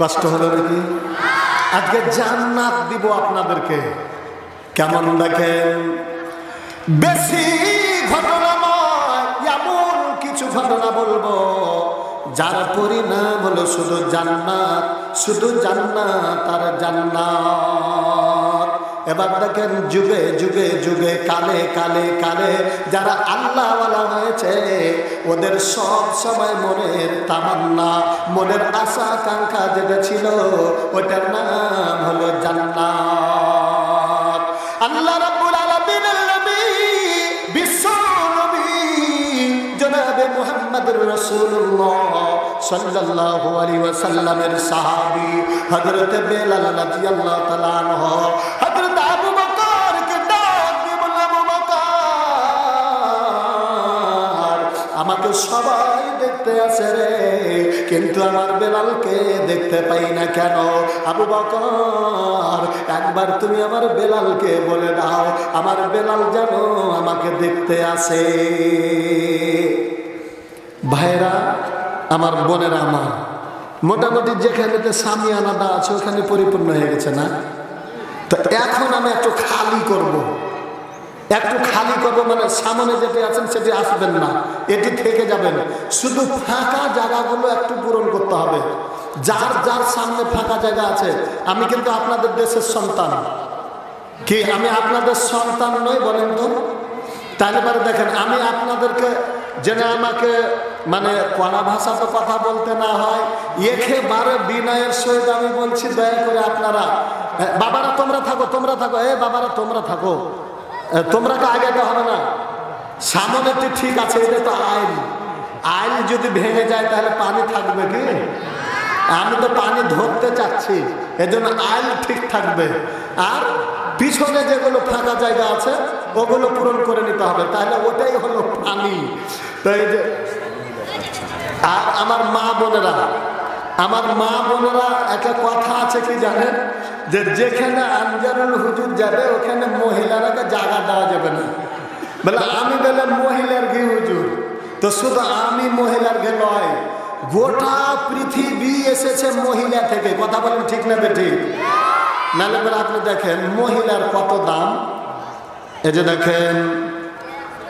কষ্ট হলো নাকি? আজকে জান্নাত দিব আপনাদেরকে। কেমন দেখেন, বেশি ঘটনা নয়, এমন কিছু ঘটনা বলবো যার পরিণাম হলো শুধু জান্নাত, শুধু জান্নাত আর জান্নাত। এবার দেখেন, যুগে যুগে যুগে কালে কালে কালে যারা আল্লাহওয়ালা হয়েছে ওদের সব সময় মনের তামান্না, মনের আশা আকাঙ্ক্ষা যেটা ছিল ওটার নাম হলো জান্নাত। আল্লাহ রাব্বুল আলামিনের নবী, বিশ্ব নবী জনাবে মুহাম্মদুর রাসূলুল্লাহ সাল্লাল্লাহু আলাইহি ওয়াসাল্লামের সাহাবী হযরত বেলাল রাদিয়াল্লাহু তাআলা আনহু হযরত আবু বকরকে ডাক দিয়ে বললেন, আবু বকর, আমাকে সবাই দেখতে আসে রে, কিন্তু আমার বেলালকে দেখতে পাই না কেন? আবু বকর, একবার তুমি আমার বেলালকে বলে দাও আমার বেলাল যেন আমাকে দেখতে আসে। ভাইরা আমার, বোনেরা আমার, মোটামুটি যেখানেতে সামিয়ানাটা আছে ওখানে পরিপূর্ণ হয়ে গেছে না? তো এখন আমি একটু খালি করব, একটু খালি করবো, মানে সামনে যেটি আছেন সেটি আসবেন না, এটি থেকে যাবেন। শুধু ফাঁকা জায়গাগুলো একটু পূরণ করতে হবে। যার যার সামনে ফাঁকা জায়গা আছে, আমি কিন্তু আপনাদের দেশের সন্তান, কি আমি আপনাদের সন্তান নই বলেন তো? তাহলে পরে দেখেন, আমি আপনাদেরকে যেন আমাকে মানে কড়া ভাষা তো কথা বলতে না হয়, একেবারে বিনয়ের সহিত আমি বলছি, দয়া করে আপনারা বাবারা তোমরা থাকো, তোমরা থাকো, বাবারা তোমরা থাকো, তোমরা তো আগে তো হবে না, সামনে তো ঠিক আছে, এটা তো আইন, আইন যদি ভেঙে যায় তাহলে পানি থাকবে কি? আমি তো পানি ধরতে চাচ্ছি, এজন্য আইন ঠিক থাকবে। আর পিছনে যেগুলো ফাঁকা জায়গা আছে ওগুলো পূরণ করে নিতে হবে, তাহলে ওটাই হলো পানি। তো এই যে, আর আমার মা বোনেরা, আমার মা বোনেরা একটা কথা আছে কি জানেন, যে যেখানে আনজারুল হুজুর যাবে ওখানে মহিলারাকে জায়গা দেওয়া যাবে না। বলে আমি বলে মহিলার ঘি হুজুর, তো শুধু আমি মহিলার ঘি নয়, গোটা পৃথিবী এসেছে মহিলা থেকে। কথা বলেন ঠিক না বেঠিক? নাহলে বলে আপনি দেখেন মহিলার কত দাম। এই যে দেখেন,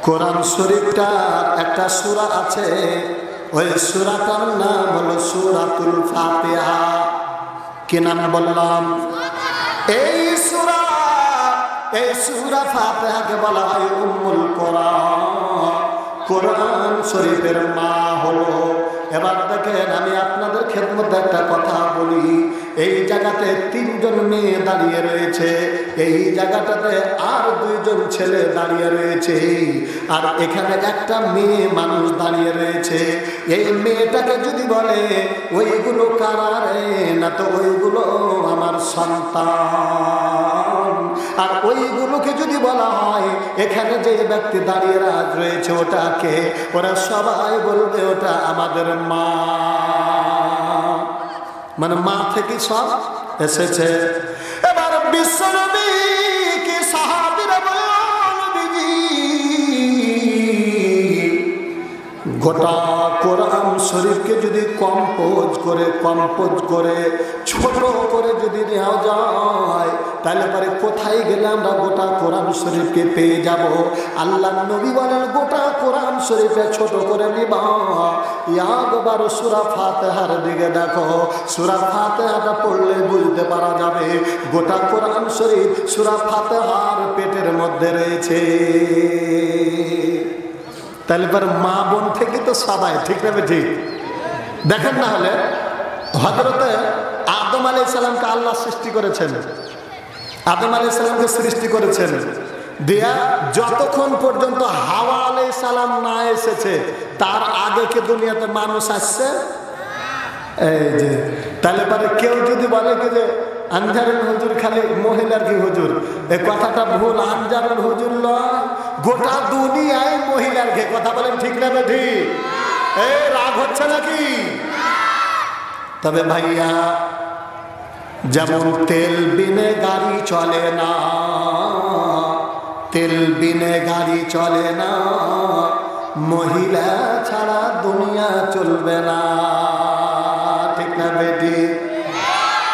কোরআন শরীফটা একটা সূরা আছে, ওই সূরাটার নাম হলো সূরাতুল ফাতিহা। কি নাম বললাম? এই সূরা ফাতিহাকে বলা হয় উম্মুল কোরআন, কোরআন শরীফের মা হলো। এবার দেখেন, আমি আপনাদের খেদমতে একটা কথা বলি, এই জায়গাতে 3 জন মেয়ে দাঁড়িয়ে রয়েছে, এই জায়গাটাতে আর 2 জন ছেলে দাঁড়িয়ে রয়েছে, আর এখানে একটা মেয়ে মানুষ দাঁড়িয়ে রয়েছে। এই মেয়েটাকে যদি বলে ওইগুলো কারা রে, না তো ওইগুলো আমার সন্তান। আর ওইগুলোকে যদি বলা হয় এখানে যে ব্যক্তি দাঁড়িয়ে রয়েছে ওটাকে, ওরা সবাই বলবে ওটা আমাদের মা, মানে মা থেকে সব এসেছে। এবার বিশ্বনবী কি সাহাবীরা বলবি, গোটা কোরআন শরীফকে যদি কম্পোজ করে ছোট করে যদি নেওয়া যায়, তাহলে পরে কোথায় গেলে আমরা গোটা কোরআন শরীফকে পেয়ে যাব? আল্লাহ নবী বলেন গোটা কোরআন শরীফে ছোট করে নিবা, একবার সূরা ফাতিহার দিকে দেখো, সূরা ফাতিহাটা পড়লে বুঝতে পারা যাবে গোটা কোরআন শরীফ সূরা ফাতিহার পেটের মধ্যে রয়েছে। তাহলে পর মা বোন থেকে তো সবাই, ঠিক না ঠিক? দেখেন, না হলে হযরতে আদম আলাইহিস সালামকে আল্লাহ সৃষ্টি করেছেন, আদম আলাইহিস সালামকে সৃষ্টি করেছেন দিয়া যতক্ষণ পর্যন্ত হাওয়া আলাইহিস সালাম না এসেছে তার আগে কি দুনিয়াতে মানুষ আসছে? এই যে, তাহলে পরে কেউ যদি বলে কি যে আনজারুল হুজুর খালি মহিলার কি হুজুর, এই কথাটা ভুল। আনজারুল হুজুর নয়, গোটা দুনিয়ায় মহিলার ঘে। কথা বলেন ঠিক না ঠিক? এই রাগ হচ্ছে নাকি? তবে ভাইয়া, যেমন তেল বিনে গাড়ি চলে না, তেল বিনে গাড়ি চলে না, মহিলা ছাড়া দুনিয়া চলবে না, ঠিক না বেটি?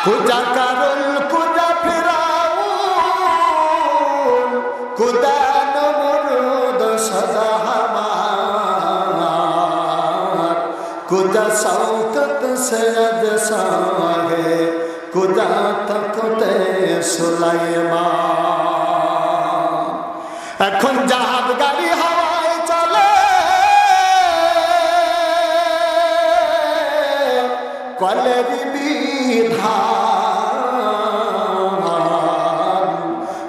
কুজা কারুল কুজা ফিরাউন কুজা নমরুদ সদাহমার কুজা শওকত সৈয়দ শাহে কুজা তখতে সুলাইমান। এখন জাহাজ গাড়ি হাওয়ায় চলে, কলের বিধান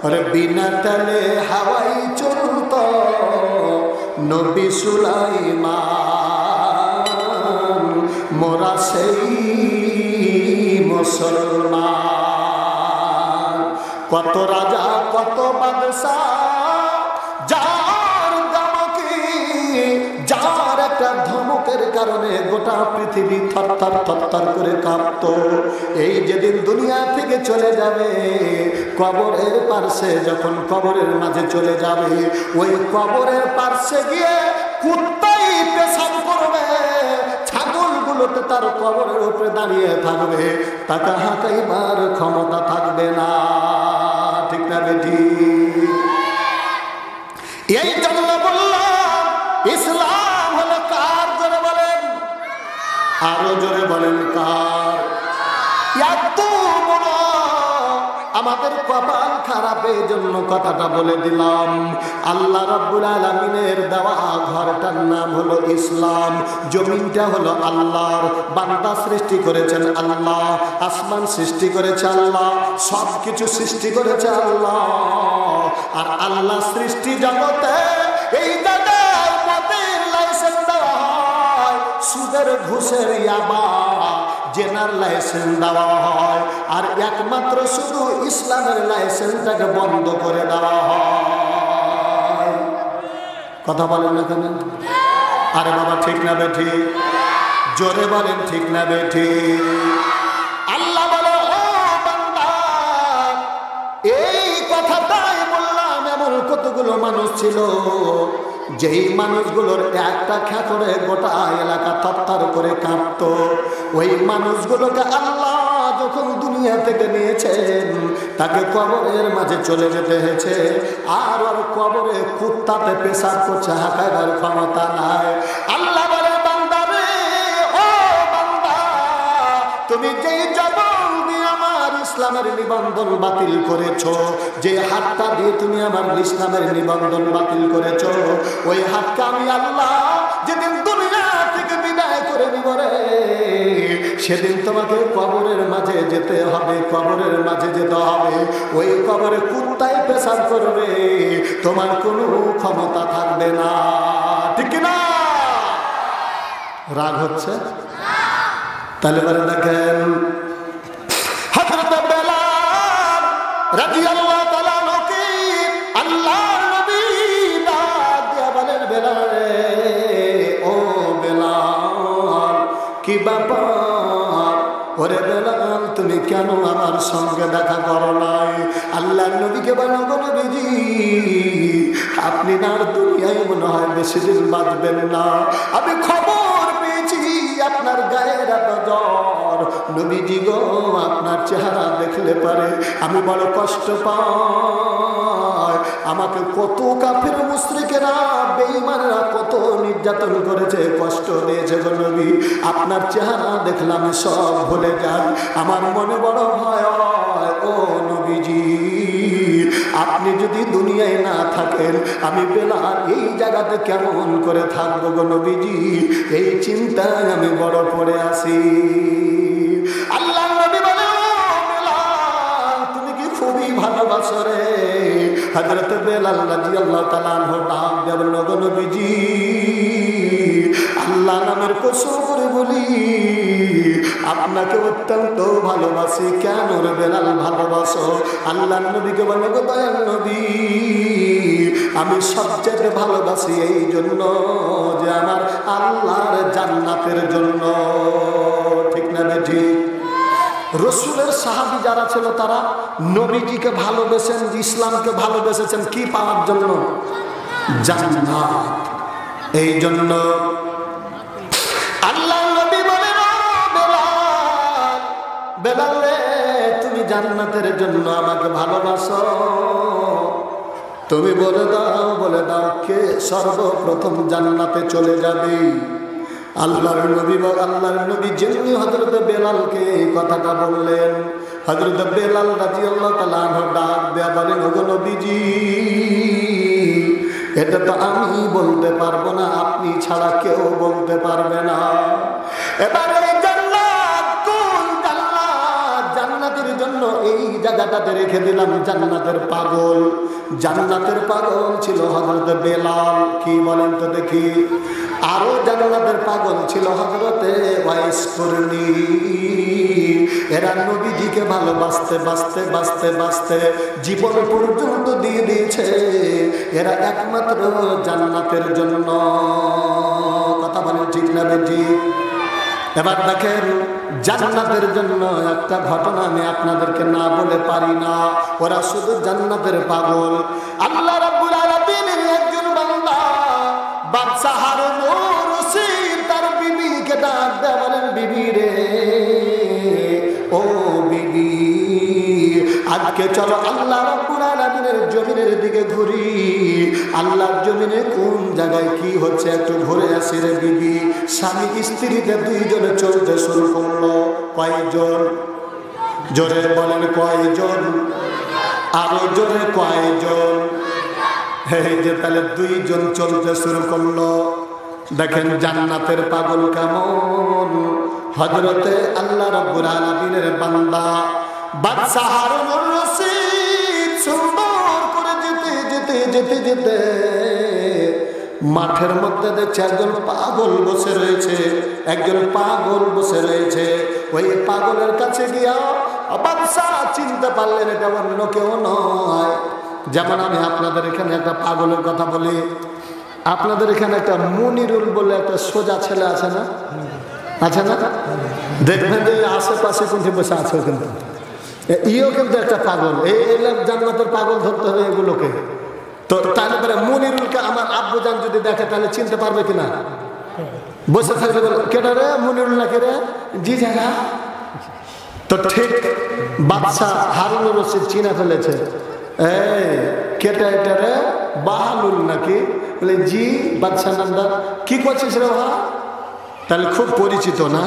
আরে বিনা তেলে হাওয়াই চলত নবী সুলাইমান। মোরা সেই মুসলমান। কত রাজা কত বাদশা, যার ধমকে যার একটা ধমকের কারণে গোটা পৃথিবী থরথর থরথর করে কাঁপত। এই যেদিন দুনিয়া থেকে চলে যাবে, কবরের পার্শ্বে যখন কবরের মাঝে চলে যাবে, ওই কবরের পার্শ্বে গিয়ে কুত্তাই পেশাব করবে, ছাগলগুলোতে তার কবরের উপরে দাঁড়িয়ে থাকবে, তাকে হাঁকাইবার ক্ষমতা থাকবে না। ঠিক না বেটি? এই জন্য বললাম ইসলাম হলো কার, জোরে বলেন, আরো জোরে বলেন কার। এত বড় আমাদের কপাল খারাপ, এই জন্য কথাটা বলে দিলাম। আল্লাহ রাব্বুল আলামিনের দেওয়া ঘরটার নাম হলো ইসলাম। জমিনটা হলো আল্লাহর, বান্দা সৃষ্টি করেছেন আল্লাহ, আসমান সৃষ্টি করেছে আল্লাহ, সব কিছু সৃষ্টি করেছে আল্লাহ। আর আল্লাহ সৃষ্টি জগতে এই জায়গায় মদের লাইসেন্স দেওয়া হয়, সুদের ঘুষের ইয়াবা জেনার লাইসেন্স দেওয়া হয়, আর একমাত্র শুধু ইসলামের লাইসেন্সটাকে বন্ধ করে দেওয়া হয়। কথা বলেন না কেন? আরে বাবা ঠিক না বেঠি? জোরে বলেন ঠিক না বেঠি? আল্লাহ বলে ও বান্দা, এই কথাটাই বললাম। এমন কতগুলো মানুষ ছিল যেই মানুষগুলোর একটা খ্যাতরে গোটা এলাকা থরথর করে কাঁপত। ওই মানুষগুলোকে আল্লাহ যখন দুনিয়া থেকে নিয়েছেন, তাকে কবরের মাঝে চলে যেতে হয়েছে। আর ওর কবরে কুত্তাতে পেশাব করছে, হাঁকাইবার ক্ষমতা নাই। আল্লাহ বলে বান্দা রে, ও বান্দা, তুমি যেই জবান দিয়ে আমার ইসলামের নিবন্ধন বাতিল করেছো, যে হাতটা দিয়ে তুমি আমার ইসলামের নিবন্ধন বাতিল করেছো, ওই হাতটা আমি আল্লাহ যেদিন দুনিয়া থেকে বিদায় করে দিব রে, সেদিন তোমাকে কবরের মাঝে যেতে হবে, কবরের মাঝে যেতে হবে। ওই কবরে কুত্তায় পেশাব করবে, তোমার কোনো ক্ষমতা থাকবে না। ঠিক না? রাগ হচ্ছে? তাহলে বলে দেখেন, হযরত বেলাল রাদিয়াল্লাহু তাআলা আনহু আল্লাহর নবী ডাক দিয়া বলেন, বেলাল রে, ও বেলাল, কি ব্যাপার? ওরে বেলাল, তুমি কেন আমার সঙ্গে দেখা করো নাই? আল্লাহর নবীকে বলো, নবীজি আপনি না আর দুনিয়ায় মনে হয় বেশি দিন বাঁচবেন না। আমি খবর পেয়েছি আপনার গায়ের এত জ্বর। নবীজি গো, আপনার চেহারা দেখলে পারে আমি বড় কষ্ট পাই। আমাকে কত কাফের মুশরিকেরা, বেঈমানরা কত নির্যাতন করেছে, কষ্ট দিয়েছে গো নবী। আপনার চেহারা দেখলে আমি সব ভুলে যাই, আমার মনে বড় ভয় হয়। ও নবীজি, আপনি যদি দুনিয়ায় না থাকেন, আমি বেলাল এই জায়গাতে কেমন করে থাকবো গো নবীজি? এই চিন্তায় আমি বড় পড়ে আসি। আল্লাহ নবী বলে, বেলাল তুমি কি খুবই ভালোবাসো রে? হযরত বেলাল রাদিয়াল্লাহু তাআলা আনহু ডাক দিয়ে বলল, গো নবীজি আল্লাহ নামের কসম করে বলি, আপনাকে অত্যন্ত ভালোবাসি। কেন রে বেলাল ভালোবাসো? আল্লাহ নবীকে বলে, গো দয়াল নবী, আমি সবচেয়ে ভালোবাসি এই জন্য যে আমার আল্লাহর জান্নাতের জন্য। ঠিক না বেঠি? রসুলের সাহাবী যারা ছিল তারা নবীজিকে ভালোবেসেন, ইসলামকে ভালোবেসেছেন কি পাওয়ার জন্য? জান্নাত। এই জন্য আল্লাহ নবী বলেন, বেলাল, বেলাল রে, জান্নাতের জন্য আমাকে ভালোবাসো, তুমি বলে দাও কে সর্বপ্রথম জান্নাতে চলে যাবে। আল্লাহর নবী যেমনি হযরত বেলালকে এই কথাটা বললেন, হযরত বেলাল রাদিয়াল্লাহু তাআলা ডাক দেয়া বলেন, ওগো নবীজি, এটা তো আমি বলতে পারবো না, আপনি ছাড়া কেউ বলতে পারবে না। এবারে জান্নাতের জন্য এই জায়গাটাতে রেখে দিলাম জান্নাতের পাগল। জান্নাতের পাগল ছিল হযরত বেলাল, কি বলেন তো দেখি। আরো জান্নাতের পাগল ছিল হযরতে ওয়াইস করনি। এরা নবীজিকে ভালোবাসতে বাসতে বাসতে বাসতে জীবন পর্যন্ত দিয়ে দিয়েছে। এরা একমাত্র জান্নাতের জন্য। কথা বলেন ঠিক না বেটি? এবার দেখেন জান্নাতের জন্য একটা ঘটনা আমি আপনাদেরকে না বলে পারি না। ওরা শুধু জান্নাতের পাগল। আল্লাহ রাব্বুল আলামিনের একজন বান্দা বাদশাহ হারুনুর রশিদ তার বিবিকে ডাক দেয়া বলেন, বিবি রে, ও বিবি, আজকে চলো আল্লাহ রাব্বুল আলামিনের জমিনের দিকে ঘুরি। আল্লাহর জমিনে কোন জায়গায় কি হচ্ছে একটু ঘুরে আসি রে বিবি। স্বামী স্ত্রীতে দুইজনে চলতে শুরু করলো। কয়জন? জোরে বলেন কয়জন? আরো জোরে কয়জন? এই যে তাহলে দুইজন চলতে শুরু করলো। দেখেন জান্নাতের পাগল কেমন। হযরতে আল্লাহ রাব্বুল আলামিনের বান্দা বাদশাহ হারুনুর রশিদ সুন্দর করে যেতে যেতে যেতে যেতে মাঠের মধ্যে দেখছে একজন পাগল বসে রয়েছে, একজন পাগল বসে রয়েছে। ওই পাগলের কাছে গিয়া বাদশাহ চিনতে পারলেন এটা অন্য কেউ নয়। যেমন আমি আপনাদের এখানে একটা পাগলের কথা বলি, আপনাদের এখানে একটা মনিরুল বলে একটা সোজা ছেলে আছে না? আছে না? দেখবেন যে আশেপাশে কোনটি বসে আছে, কিন্তু ইও কিন্তু একটা পাগল। এই জান্নাতের পাগল ধরতে হবে এগুলোকে। তো তাহলে পরে মনিরুলকে আমার আব্বুজান যদি দেখে তাহলে চিনতে পারবে কিনা? বসে থাকলে বলে, কেটা রে মনিরুল না কে রে? জি জানা। তো ঠিক বাদশাহ হারুনুর রশিদ চিনা ফেলেছে। এই কেটা এটা রে? বাহালুল নাকি? বলে জি বাদশাহ নামদার। কি করছিস রে ভাই? তাহলে খুব পরিচিত না?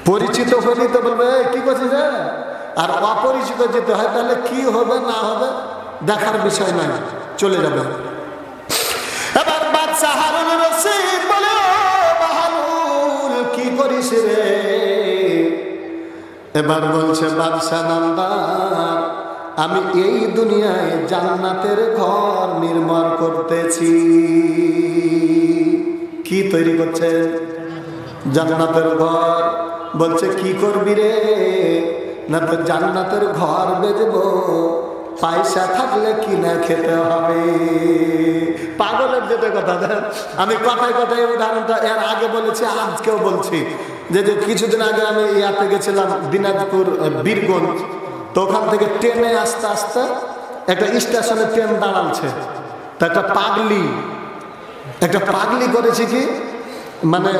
পরিচিত হলেই তো বলবে কি করছিস রে। আর অপরিচিত যেতে হয় তাহলে কি হবে না হবে দেখার বিষয় নাই, চলে যাবে। এবার বাদশাহ হারুনুর রশিদ বলে, বাহালুল কি করিস রে? এবার বলছে বাদশাহ নামদার, আমি এই দুনিয়ায় জান্নাতের ঘর নির্মাণ করতেছি। কি তৈরি করছে? জান্নাতের ঘর। বলছে কি করবি রে? না তো জান্নাতের ঘর বেচবো, পয়সা থাকলে কিনা খেতে হবে। পাগলের যেটা কথা, আমি কথায় কথায় উদাহরণটা এর আগে বলেছি, আজকেও বলছি। যে কিছুদিন আগে আমি ইয়াতে গেছিলাম দিনাজপুর বীরগঞ্জ। তো ওখান থেকে ট্রেনে আস্তে আস্তে একটা স্টেশনে ট্রেন দাঁড়াচ্ছে। তো একটা পাগলি করেছে কি, মানে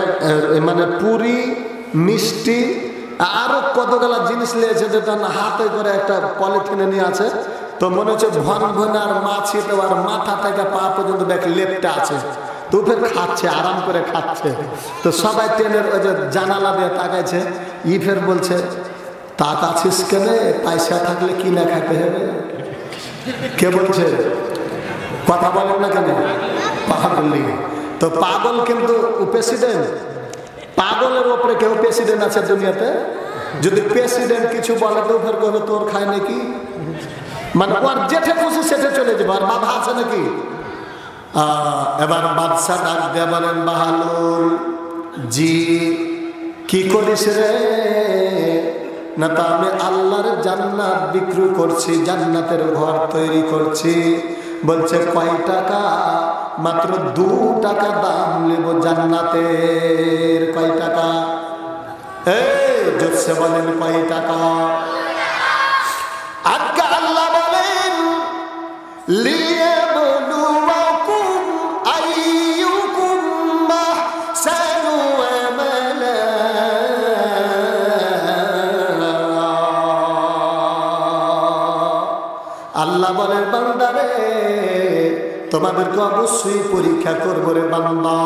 মানে পুরি মিষ্টি আরো কতগুলা জিনিস নিয়েছে, যেটা হাতে করে একটা পলিথিনে নিয়ে আছে। তো মনে হচ্ছে ভন আর মাছি, তো আর মাথা থেকে পা পর্যন্ত দেখ লেপটা আছে। তো ফের খাচ্ছে, আরাম করে খাচ্ছে। তো সবাই ট্রেনের ওই যে জানালা দিয়ে তাকাইছে। ফের বলছে, তাকাচ্ছিস কেন? পয়সা থাকলে কিনা খেতে হবে। কে বলছে? কথা বলেন না কেন? পাগল। তো পাগল কিন্তু প্রেসিডেন্ট। পাগলের ওপরে কেউ প্রেসিডেন্ট আছে দুনিয়াতে? যদি প্রেসিডেন্ট কিছু বলে তো ফের করবে তোর খায় নাকি, মানে ওর যেটা খুশি সেটা চলে যাবে। আর বাধা আছে নাকি? এবার বাদশাহ ডাক দিয়ে বলেন, বাহালুল জি কি করিস রে? না তা আমি আল্লাহর জান্নাত বিক্রি করছি, জান্নাতের ঘর তৈরি করছি। বলছে কয় টাকা? মাত্র 2 টাকা দাম নেব জান্নাতের। কয় টাকা? এই জোরসে বলেন কয় টাকা? আজকে আল্লাহ বলেন, লিয়াবলুয়াকুম আইয়ুকুম আহসানু আমালা। আল্লাহ বলেন বান্দারে তোমাদেরকে অবশ্যই পরীক্ষা করব রে বান্দা,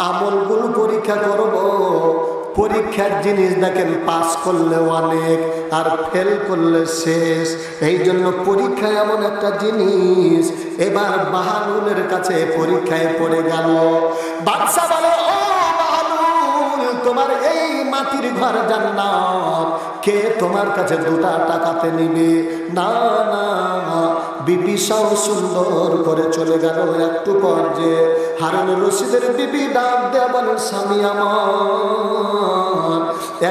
আমলগুলো পরীক্ষা করব। পরীক্ষার জিনিস দেখেন, পাস করলে অনেক আর ফেল করলে শেষ। এই জন্য পরীক্ষা এমন একটা জিনিস। এবার বাহালুলের কাছে পরীক্ষায় পড়ে গেল। বাদশা বলে, ও বাহালুল, তোমার এই মাটির ঘর জান্নাত, কে তোমার কাছে 2টা টাকাতে নিবে? না না, বিবিসাও সুন্দর করে চলে গেল। একটু পর যে হারুন রশিদের বিবি ডাক দেয়া বলেন, স্বামী আমার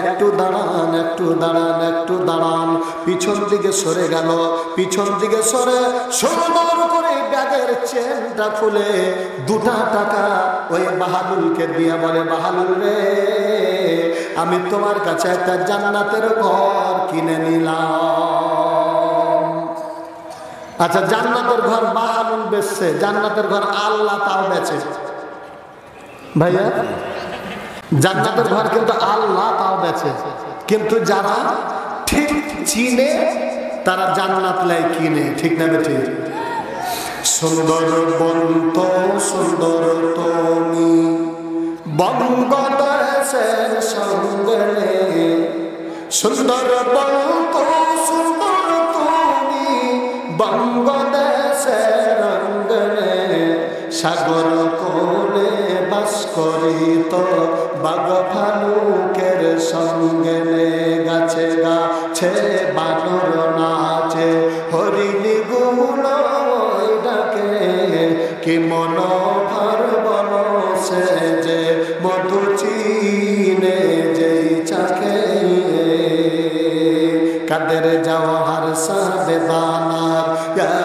একটু দাঁড়ান, একটু দাঁড়ান, একটু দাঁড়ান। পিছন দিকে সরে গেল। পিছন দিকে সরে সুন্দর করে ব্যাগের চেনটা খুলে 2টা টাকা ওই বাহালুলকে দিয়া বলে, বাহালুল রে, আমি তোমার কাছে একটা জান্নাতের ঘর কিনে নিলাম। আচ্ছা, জান্নাতের ঘর বাহালুল বেচছে, জান্নাতের ঘর আল্লাহ তাও বেচে। ভাইয়া, জান্নাতের ঘর কিন্তু আল্লাহ তাও বেচে। কিন্তু যারা ঠিক চিনে তারা জান্নাত লাই কিনে, ঠিক না বেঠিক? সুন্দর বন্ত সুন্দর তুমি বঙ্গদেশের সঙ্গে, সুন্দর বন্ত সুন্দর তুমি বঙ্গদেশের অঙ্গনে, সাগর কোলে বাস করিত বাঘ ভালুকের সঙ্গে। গাছে গাছে বানর নাচে, হরিণী গুলো ডাকে, কি মনোহর বন সে যে মধু চিনে যেই চাকে। কাদের জওহর সাবেদানার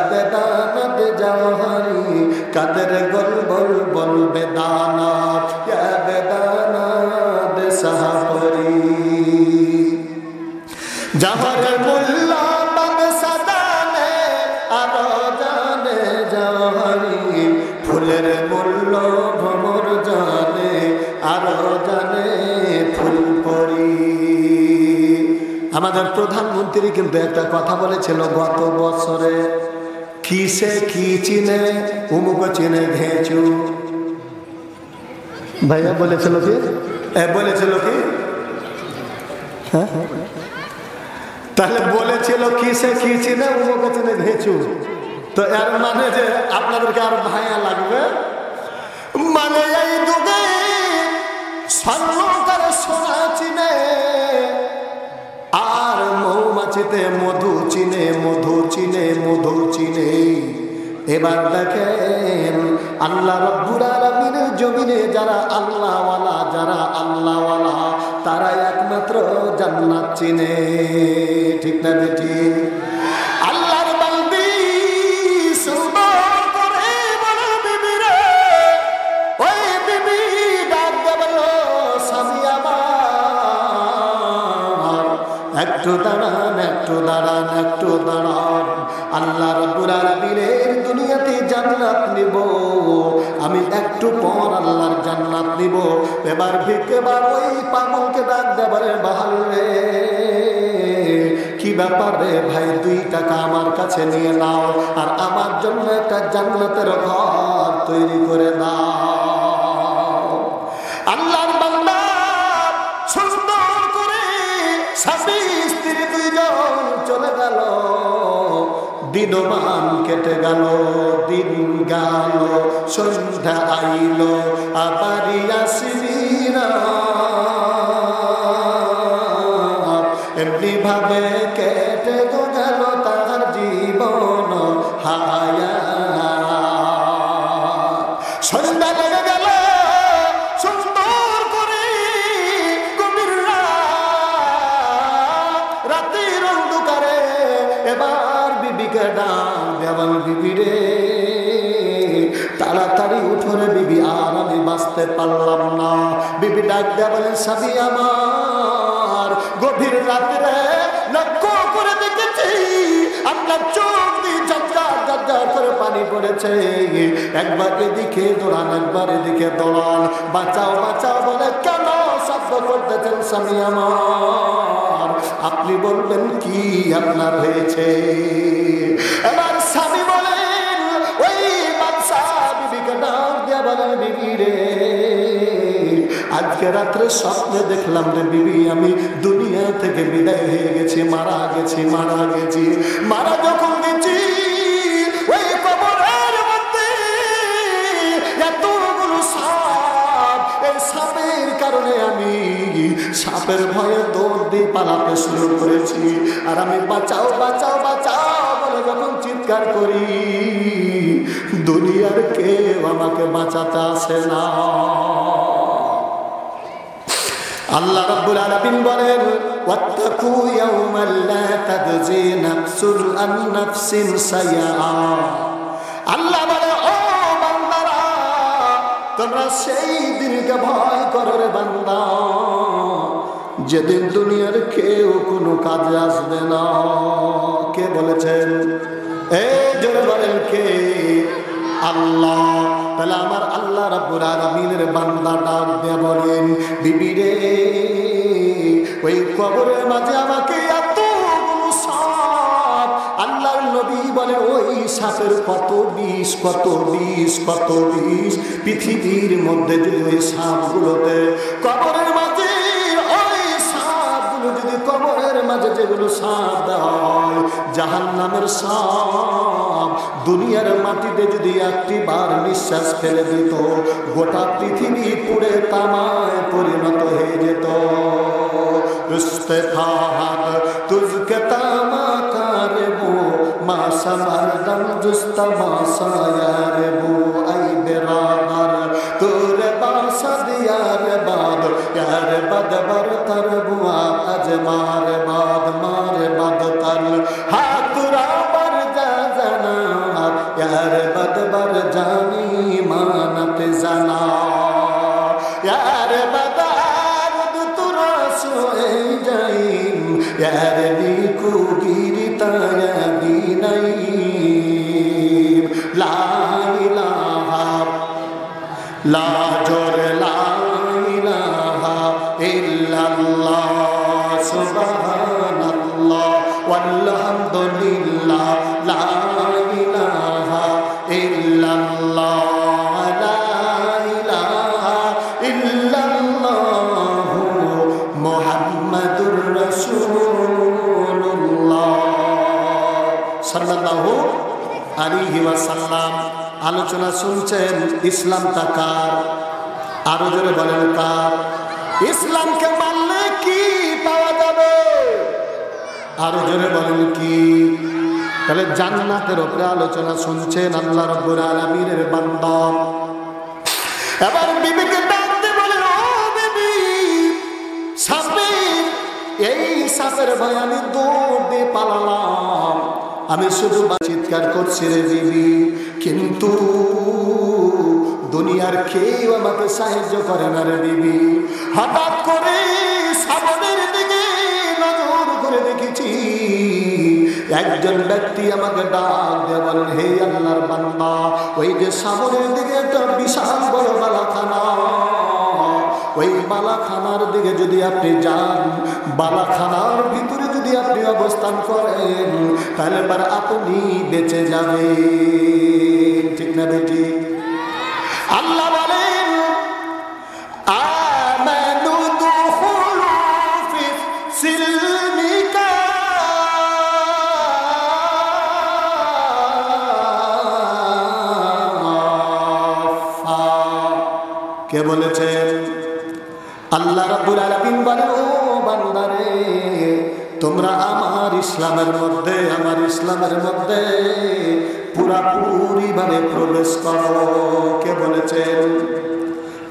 বেদানত জওহরি, কাদের গোল বল বল বেদানাত বেদানাত সাহাপরি। জওহর মোল্লা বাবে সাদানে আরো জানে জওহরি, ফুলের মূল্য ভ্রমর জানে আরো জানে ফুলপরি। আমাদের প্রধানমন্ত্রী কিন্তু একটা কথা বলেছিল গত বছরে, কিসে কি চিনে, উমুক চিনে ঘেঁচু। ভাইয়া বলেছিল কি? বলেছিল কি? হ্যাঁ, তাহলে বলেছিল কিসে কি চিনে, উমুক চিনে ঘেঁচু। তো এর মানে যে আপনাদেরকে আর ভাইয়া লাগবে, মানে এই যুগে স্বর্ণকার সোনা চিনে আর মৌমাছিতে মধু চিনে, মধু চিনে, মধু চিনে। এবার দেখেন আল্লাহ রব্বুল আলামিনের জমিনে যারা আল্লাহওয়ালা, যারা আল্লাহওয়ালা, তারা একমাত্র জান্নাত চিনে, ঠিক না বেটি? আল্লাহর বান্দি সুন্দর করে বলে, বিবি রে, ওই বিবি ডাক দে বলো, স্বামী আমার একটু দাঁড়ান, একটু দাঁড়ান, একটু দাঁড়ান। আল্লাহ রাব্বুল আলামিনের দুনিয়াতে জান্নাত নিব, আমি একটু পর আল্লাহর জান্নাত নিব। এবার ভিকেবার ওই পাগলকে ডাক দেবারে, বাহাল রে, কি ব্যাপার রে ভাই, 2 টাকা আমার কাছে নিয়ে নাও আর আমার জন্য একটা জান্নাতের ঘর তৈরি করে দাও। আল্লাহর বান্দা সুন্দর করে স্বামী স্ত্রী 2 জন চলে গেল। দিনমান কেটে গেল, দিন গেল, সন্ধ্যা আইল, আবার আসবি না। এমনি ভাবে কেটে গেল তার জীবন হায়া। সন্ধ্যা লেগে গেল সুন্দর করে, গভীর রাতের অন্ধকারে। এবার বিবিকে ডাক দেওয়াল, বিবি রে, তাড়াতাড়ি উঠোরে বিবি, আর আমি বাঁচতে পারলাম না। বিবি ডাক দেওয়াল, স্বামী আমার, গভীর রাত্রে লক্ষ্য করে দেখেছি আপনার চোখ দিয়ে ঝরঝর ঝরঝর করে পানি পড়েছে। একবার এদিকে দৌড়ান, একবার এদিকে দৌড়ান, বাঁচাও বাঁচাও বলে কেন শব্দ করতেছেন স্বামী আমার? আপনি বলবেন কি আপনার হয়েছে? এবার স্বামী বলেন, ওই বাদশা বিবিকে ডাক দিয়া বলেন, বিবি রে, আজকে রাত্রে স্বপ্নে দেখলাম রে বিবি, আমি দুনিয়া থেকে বিদায় হয়ে গেছি, মারা গেছি। মারা যখন গেছি, ওই কবরের মধ্যে এতগুলো সাপ, এই সাপের কারণে আমি সাপের ভয়ে দৌড় দিয়ে পালাতে শুরু করেছি। আর আমি বাঁচাও বাঁচাও বাঁচাও বলে যখন চিৎকার করি, দুনিয়ার কেউ আমাকে বাঁচাতে আসে না। আল্লাহ রাব্বুল আলামিন বলেন, ওয়াত্তাকু ইয়াওমান লা তাজজি নাফসুন আন নাফসিন শাইআ। আল্লাহ বলে, ও বান্দারা, তোমরা সেই দিনকে ভয় করো রে বান্দা, যেদিন দুনিয়ার কেউ কোনো কাজে আসবে না। কে বলেছেন? এই জোরে বলেন, কে? আল্লাহ। তাহলে আমার আল্লাহ রাব্বুল আলামিনের বান্দা ডাক দিয়ে বলেন, বিবি রে, ওই কবরের মাঝে আমাকে এতগুলো সাপ, আল্লাহর নবী বলে ওই সাপের কত বিষ, কত বিষ, কত বিষ। পৃথিবীর মধ্যে যদি ওই সাপগুলোতে কবরের মাঝে যদি কবরের মাঝে যেগুলো সাপ দেয়, জাহান্নামের সাপ, দুনিয়ার মাটিতে যদি একটি বার নিঃশ্বাস ফেলে দিত, গোটা পৃথিবী পুড়ে তামায় পরিণত হয়ে যেত। তুজকে তামা কারবো মাসা মারদম জুস্তা মাসায়ারবো আই বেরাদার তোরে বাসা দিয়ার বাদ यार बद बर तर बुआ अज मार बाद तल हाथुरा बर जा जना यार बद बर जानी मानत जना यार बदार तुरा सोए जाईम यार नीकू गिरता यादी नहीं ला इलाहा ला जोर ला इल्लल्लाह सुबहानल्लाह वल्हम्दुलिल्लाह ला इलाहा इल्लल्लाह ला इलाहा इल्लल्लाह मुहम्मदुर रसूलुल्लाह सल्लल्लाहु अलैहि वसल्लम। আলোচনা শুনছেন ইসলামটা কার? আরো জোরে বলেন কার? ইসলামকে মানলে কি পাওয়া যাবে? আরো জোরে বলেন কি? তাহলে জান্নাতের উপরে আলোচনা শুনছেন আল্লাহ রাব্বুল আলামিনের বান্দা। এবার বিবিকে ডাকতে বলে, ও বিবি, সাপের এই সাপের ভয় আমি দৌড় দিয়ে পালালাম, আমি শুধু চিৎকার করছি রে বিবি, কিন্তু দুনিয়ার কেউ আমাকে সাহায্য করে না রে বিবি। হঠাৎ করে সামনের দিকে নজর করে দেখেছি, একজন ব্যক্তি আমাকে ডাক দিয়ে বলেন, হে আল্লাহর বান্দা, ওই যে সামনের দিকে একটা বিশাল বড় বালাখানা, ওই বালাখানার দিকে যদি আপনি যান, বালাখানার ভিতরে যদি আপনি অবস্থান করেন, তাহলে এবার আপনি বেঁচে যাবেন। ঠিক না বেটি? আল্লাহ বলেন, আমানু দুখুলু ফি সিলমি কাফা। কে বলেছেন? আল্লাহ রাব্বুল আলামিন বলেন, ও বান্দারে, তোমরা আমার ইসলামের মধ্যে পুরাপুরি ভাবে প্রবেশ করো। কে বলেছেন?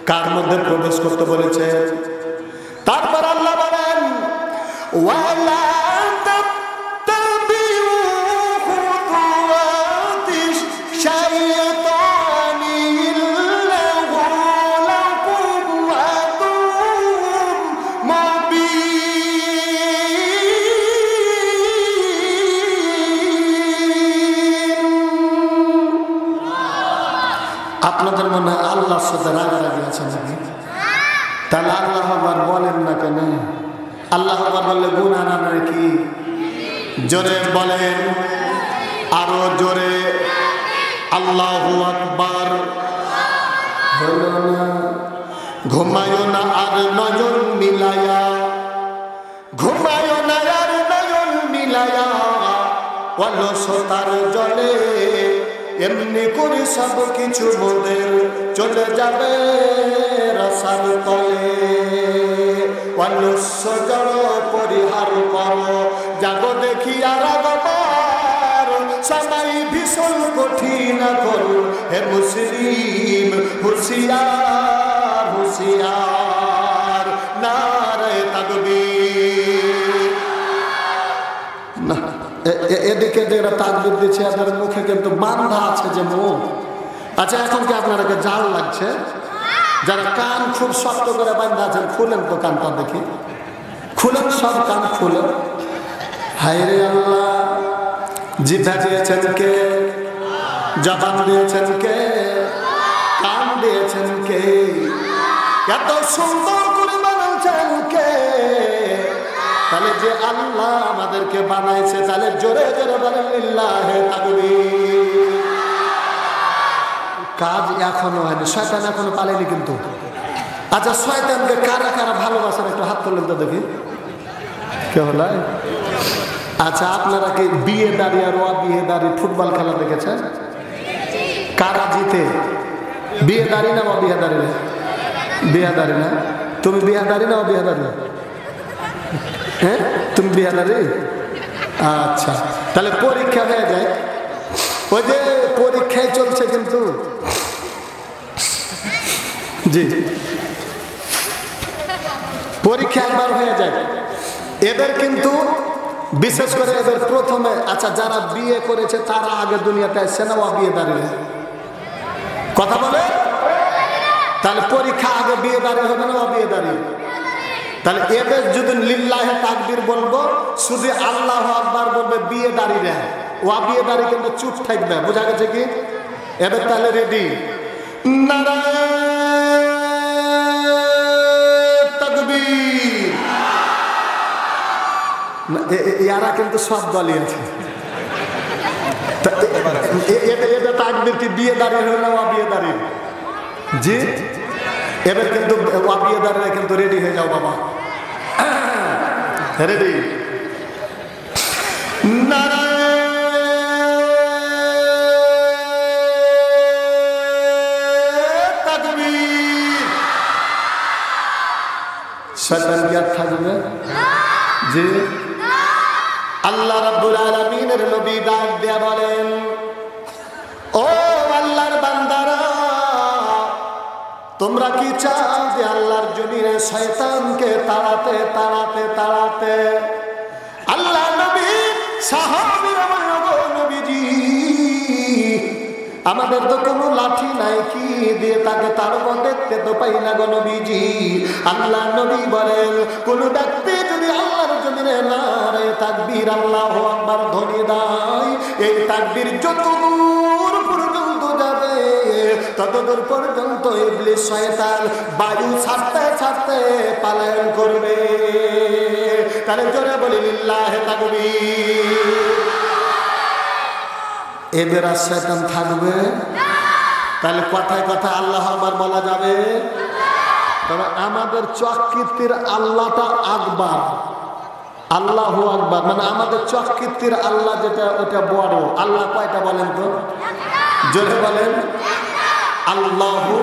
কার মধ্যে প্রবেশ করতে বলেছেন? তারপর আল্লাহ বলেন, ওয়ালা তাত্তাবিউ খুতুওয়াতিশ শাইতানি ইল্লাহু লাকুম আদুউম মুবিন। আপনাদের মনে হয় আল্লাহর সাথে রাগারাগি আছে নাকি? তাহলে আল্লাহ আকবার বলেন না কেন? আল্লাহ আকবার বললে গুনাহ না নাকি? জোরে বলেন। আরো জোরে আল্লাহু আকবার। হলো না ঘুমায়ো না আর নয়ন মিলায়া, ঘুমায়ো না আর নয়ন মিলায়া, অলসতার জলে এমনি করে সব কিছু মোদের চলে যাবে রসার তলে। অলস্য জড় পরিহার করো, জাগো দেখি আর আগবার, সময় ভীষণ কঠিন এখন হে মুসলিম হুঁশিয়ার হুঁশিয়ার। নারে তাকবীর। না এদিকে যারা তাকবীর দিচ্ছে এদের মুখে কিন্তু বান্ধা আছে যে মুখ। আচ্ছা এখন কি আপনাদেরকে জাল লাগছে? যারা কান খুব শক্ত করে বান্ধা আছেন খুলেন তো কানটা দেখি, খুলেন সব কান খুলেন। হায় রে আল্লাহ, জিভা দিয়েছেন কে? জবান দিয়েছেন কে? কান দিয়েছেন কে? এত সুন্দর করে বানাচ্ছেন কে? তাহলে যে আল্লাহ আমাদেরকে বানাইছে, তাহলে জোরে জোরে বলেন লিল্লাহে তাকবীর। কাজ এখনো হয়নি, শয়তান এখনো পালেনি কিন্তু। আচ্ছা শয়তানকে কারা কারা ভালোবাসেন একটু হাত তুলেন তো দেখি, কে হলো? আচ্ছা আপনারা কি বিয়ে দাঁড়িয়ে আর বিয়ে দাঁড়িয়ে ফুটবল খেলা দেখেছেন? কারা জিতে? বিয়ে দাঁড়িয়ে না বিয়ে দাঁড়িয়ে? বিয়ে দাঁড়িয়ে না? তুমি বিয়ে দাঁড়িয়ে না বিয়ে দাঁড়িয়ে? হ্যাঁ তুমি বিয়ে দাঁড়িয়ে? আচ্ছা তাহলে পরীক্ষা হয়ে যায়, ওই যে পরীক্ষায় চলছে কিন্তু। জি পরীক্ষা একবার হয়ে যায় এদের কিন্তু, বিশেষ করে এদের প্রথমে। আচ্ছা যারা বিয়ে করেছে তারা আগে দুনিয়াতে আসছে না বিয়ে দাঁড়িয়ে? কথা বলে। তাহলে পরীক্ষা আগে বিয়ে দাঁড়িয়ে হবে না বিয়ে দাঁড়িয়ে? তাহলে এদের যদি লিল্লাহে তাকবীর বলবো, শুধু আল্লাহু আকবার বলবে বিয়ে দাঁড়িয়ে, বিয়ে দাঁড়িয়ে কিন্তু চুপ থাকবে। বোঝা গেছে কি? এদের তাহলে রেডি? নারায়ে তাকবীর। এরা কিন্তু সব দলই আছে। এদের তাকবীর কি বিয়ে দাঁড়িয়ে হলো না বিয়ে দাঁড়িয়ে? জি এবার কিন্তু বিয়ে দাঁড়িয়ে কিন্তু রেডি হয়ে যাও বাবা, রেডি। নারায়ে তাকবীর। শয়তান কি আর থাকবে? জি আল্লাহ রাব্বুল আলামিনের নবী ডাক দেয়া বলেন, ও আল্লাহর বান্দারা, তোমরা কি চাও যে আল্লাহর জমিনে শয়তানকে তাড়াতে তাড়াতে তাড়াতে? আল্লাহ নবী সাহাবীরা বলল, নবীজি আমাদের তো কোনো লাঠি নাই, কি দিয়ে তাকে তাড়াবো? দেখতে তো পাই না গো নবীজি। আল্লাহ নবী বলেন, কোন ব্যক্তি যদি আল্লাহর জমিনে নারায়ে তাকবীর আল্লাহু আকবার ধ্বনি দেয়, এই তাকবীর যতদূর পর্যন্ত যাবে ততদূর পর্যন্ত ইবলিস শয়তান বায়ু ছাড়তে ছাড়তে পলায়ন করবে। তাহলে জোরে বলি লিল্লাহে তাকবীর। এদের আর শয়তান থাকবে? তাহলে কথায় কথায় আল্লাহু আকবার বলা যাবে। তবে আমাদের চককীর্তির আল্লাহটা আকবার, আল্লাহু আকবার, মানে আমাদের চককীর্তির আল্লাহ যেটা ওটা বড়। আল্লাহ কয়টা বলেন তো? জোরে বলেন। আল্লাহু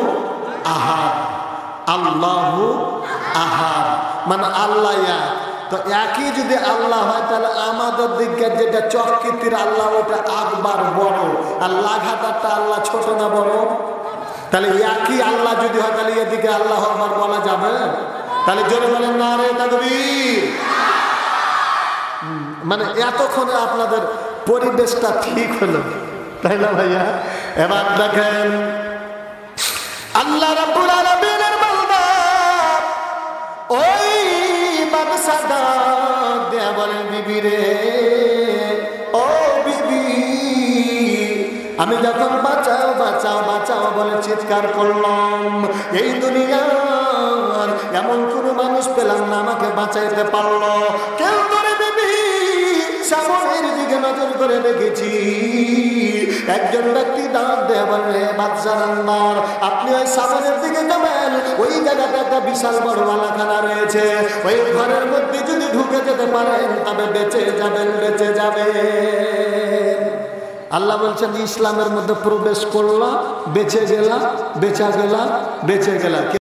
আহাদ, আল্লাহু আহাদ মানে আল্লাহ এক। তো একই যদি আল্লাহ হয় তাহলে আমাদের দিকে যেটা চককীর্তির আল্লাহ ওটা আকবার বড়, আর লাঘাতারটা আল্লাহ ছোট না বড়? তাহলে একই আল্লাহ যদি হয় তাহলে এদিকে আল্লাহ আকবার বলা যাবে? তাহলে জোরে বলেন নারে তাকবীর। মানে এতক্ষণে আপনাদের পরিবেশটা ঠিক হলো, তাই না ভাইয়া? এবার দেখেন আল্লাহ রাব্বুল আলামিনের বান্দা ওই বাদশা ডাক দেয়া বলেন, বিবি রে, ও বিবি, আমি যখন বাঁচাও বাঁচাও বাঁচাও বলে চিৎকার করলাম, এই দুনিয়ার এমন কোনো মানুষ পেলাম না আমাকে বাঁচাইতে পারলো। কেউ করে বিবি সামনের দিকে নজর করে দেখেছি একজন ব্যক্তি দাঁত দেয়া বলে বাদশাহ আনবার আপনি ওই সামনের দিকে যাবেন, ওই জায়গাটা একটা বিশাল বড় আলাখানা রয়েছে, ওই ঘরের মধ্যে যদি ঢুকে যেতে পারেন তবে বেঁচে যাবেন, বেঁচে যাবেন। আল্লাহ বলছেন ইসলামের মধ্যে প্রবেশ করলা, বেঁচে গেলা, বেঁচা গেলা, বেঁচে গেলা।